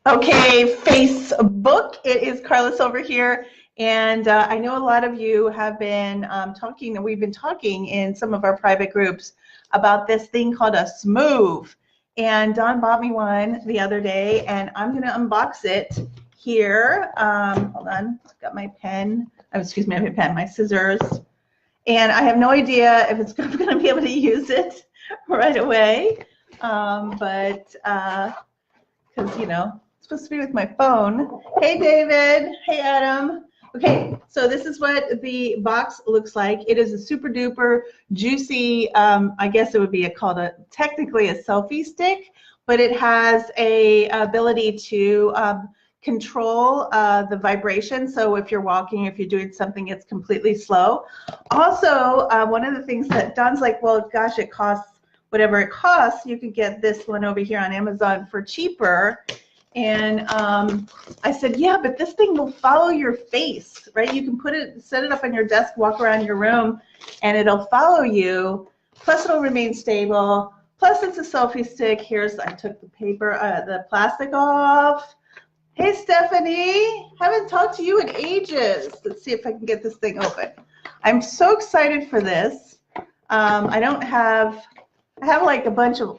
Okay, Facebook. It is Carlos over here, and I know a lot of you have been talking, and we've been talking in some of our private groups about this thing called a SMOVE. And Don bought me one the other day, and I'm going to unbox it here. Hold on, I've got my pen. Oh, excuse me, my scissors. And I have no idea if it's going to be able to use it right away, but because, you know, it's supposed to be with my phone. Hey, David. Hey, Adam. Okay, so this is what the box looks like. It is a super duper juicy, I guess it would be technically a selfie stick, but it has a ability to control the vibration. So if you're walking, if you're doing something, it's completely slow. Also, one of the things that Don's like, well, gosh, it costs whatever it costs. You can get this one over here on Amazon for cheaper. And I said, yeah, but this thing will follow your face, right? You can set it up on your desk, walk around your room, and it'll follow you. Plus, it'll remain stable. Plus, it's a selfie stick. I took the plastic off. Hey, Stephanie, haven't talked to you in ages. Let's see if I can get this thing open. I'm so excited for this. I have like a bunch of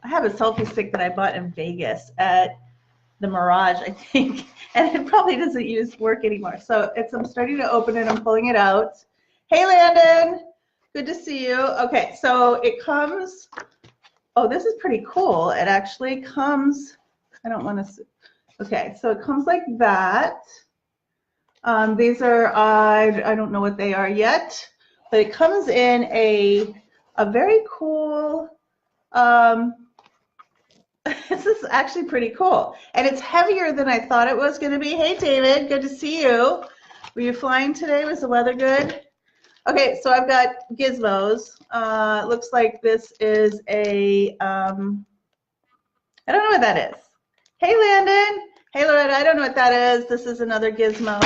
I have a selfie stick that I bought in Vegas at the Mirage, I think, and it probably doesn't work anymore. So I'm starting to open it. I'm pulling it out. Hey, Landon, good to see you. Okay, so it comes. Oh, this is pretty cool. It actually comes. I don't want to. Okay, so it comes like that. These are I don't know what they are yet, but it comes in a very cool. This is actually pretty cool, and it's heavier than I thought it was going to be. Hey, David, good to see you. Were you flying today? Was the weather good? Okay, so I've got gizmos. It looks like this is a, I don't know what that is. Hey, Landon. Hey, Loretta, I don't know what that is. This is another gizmo.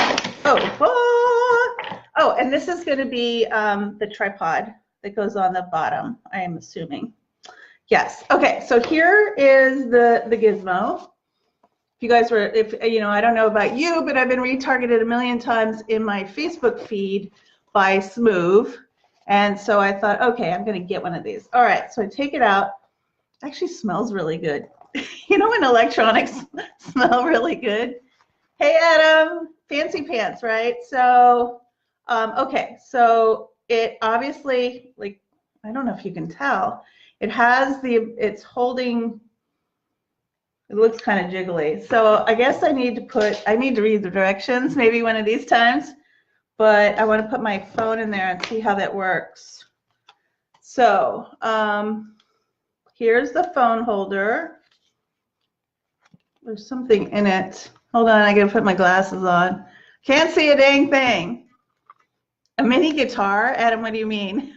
Oh, and this is going to be the tripod that goes on the bottom, I am assuming. Yes. Okay. So here is the gizmo. If you guys I don't know about you, but I've been retargeted a million times in my Facebook feed by SMOVE, and so I thought, okay, I'm going to get one of these. All right. So I take it out. It actually smells really good. You know when electronics smell really good? Hey, Adam. Fancy pants, right? So, okay. So it obviously, like, I don't know if you can tell. It's holding, it looks kind of jiggly. So I guess I need to read the directions maybe one of these times, but I want to put my phone in there and see how that works. So here's the phone holder. There's something in it. Hold on, I gotta put my glasses on. Can't see a dang thing. A mini guitar? Adam, what do you mean?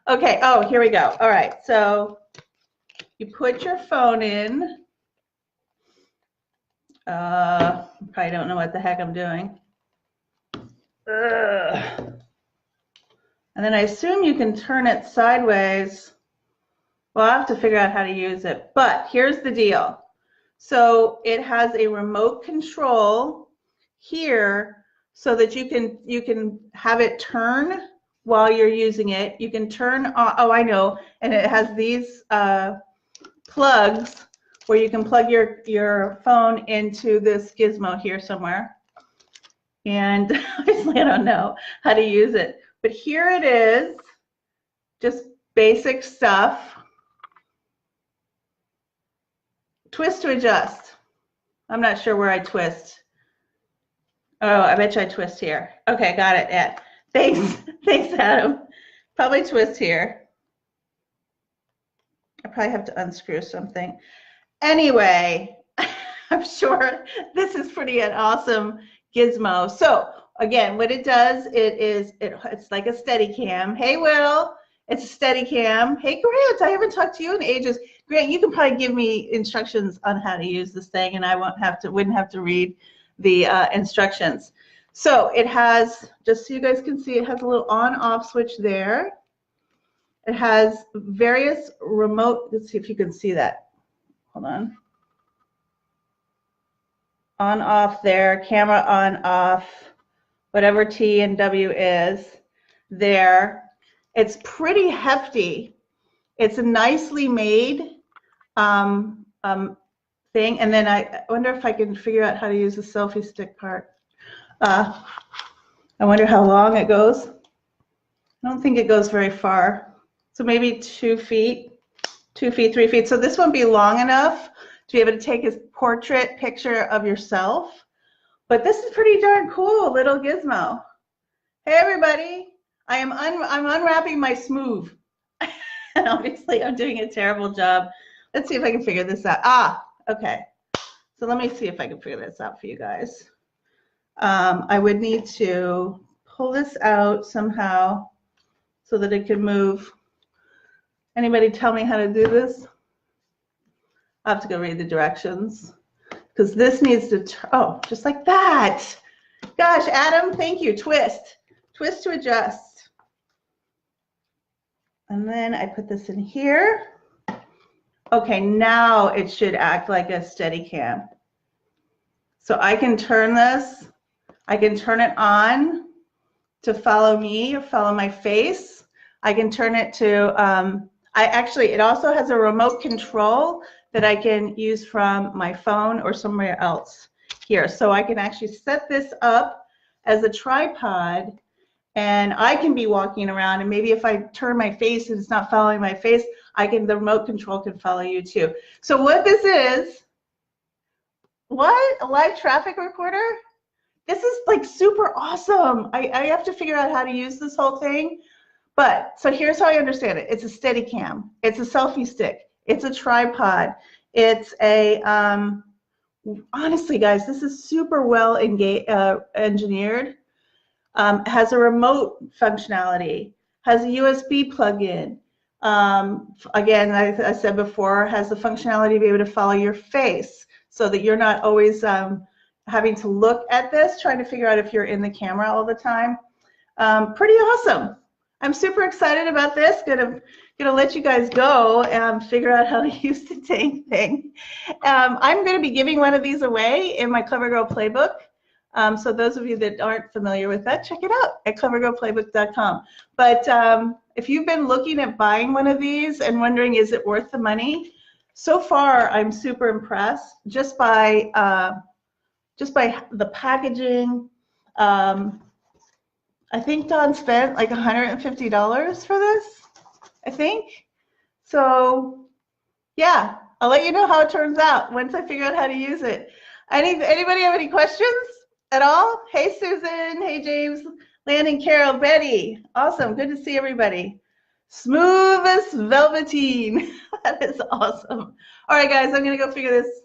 Okay, oh, here we go. All right, so you put your phone in. Probably don't know what the heck I'm doing. And then I assume you can turn it sideways. Well, I'll have to figure out how to use it. But here's the deal. So it has a remote control here so that you can have it turn while you're using it. You can turn, oh, I know, and it has these plugs where you can plug your phone into this gizmo here somewhere. And obviously I don't know how to use it, but here it is, just basic stuff. Twist to adjust. I'm not sure where I twist. Oh, I bet you I twist here. Okay, got it, Ed. Thanks, Adam. Probably twist here. I probably have to unscrew something. Anyway, I'm sure this is an awesome gizmo. So again, what it does, it's like a Steadicam. Hey, Will, it's a Steadicam. Hey, Grant, I haven't talked to you in ages. Grant, you can probably give me instructions on how to use this thing, and I wouldn't have to read the instructions. So it has, just so you guys can see, it has a little on-off switch there. It has various remote, let's see if you can see that. Hold on. on off there, camera on off, whatever T and W is there. It's pretty hefty. It's a nicely made thing. And then I wonder if I can figure out how to use the selfie stick part. I wonder how long it goes. I don't think it goes very far. So maybe 2 feet, 2 feet, 3 feet. So this won't be long enough to be able to take a portrait picture of yourself. But this is pretty darn cool, little gizmo. Hey everybody, I'm unwrapping my SMOVE. And obviously I'm doing a terrible job. Let's see if I can figure this out. Ah, okay. So let me see if I can figure this out for you guys. I would need to pull this out somehow so that it can move. Anybody tell me how to do this? I have to go read the directions because this needs to, oh, just like that. Gosh, Adam, thank you. Twist. Twist to adjust. And then I put this in here. Okay, now it should act like a Steadicam. So I can turn this, I can turn it on to follow me or follow my face. I can turn it to, it also has a remote control that I can use from my phone or somewhere else here. So I can actually set this up as a tripod and I can be walking around, and maybe if I turn my face and it's not following my face, the remote control can follow you too. So what this is, what? A live traffic recorder? This is like super awesome. I have to figure out how to use this whole thing. But, so here's how I understand it. It's a Steadicam. It's a selfie stick. It's a tripod. It's a, honestly guys, this is super well engineered. Has a remote functionality, has a USB plug-in. Again, I said before, has the functionality to be able to follow your face so that you're not always having to look at this, trying to figure out if you're in the camera all the time. Pretty awesome. I'm super excited about this. Gonna let you guys go and figure out how to use the dang thing. I'm gonna be giving one of these away in my Clever Girl Playbook. So those of you that aren't familiar with that, check it out at clevergirlplaybook.com. But if you've been looking at buying one of these and wondering, is it worth the money? So far, I'm super impressed just by the packaging. I think Dawn spent like $150 for this, I think. So yeah, I'll let you know how it turns out once I figure out how to use it. Anybody have any questions at all? Hey Susan, hey James, Landon, Carol, Betty. Awesome, good to see everybody. Smooth as velveteen. That is awesome. All right guys, I'm gonna go figure this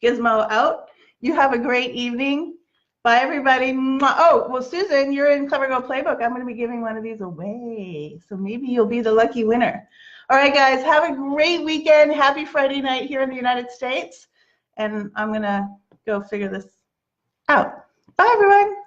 gizmo out. You have a great evening. Bye, everybody. Oh, well, Susan, you're in Clever Girl Playbook. I'm going to be giving one of these away. So maybe you'll be the lucky winner. All right, guys, have a great weekend. Happy Friday night here in the United States. And I'm going to go figure this out. Bye, everyone.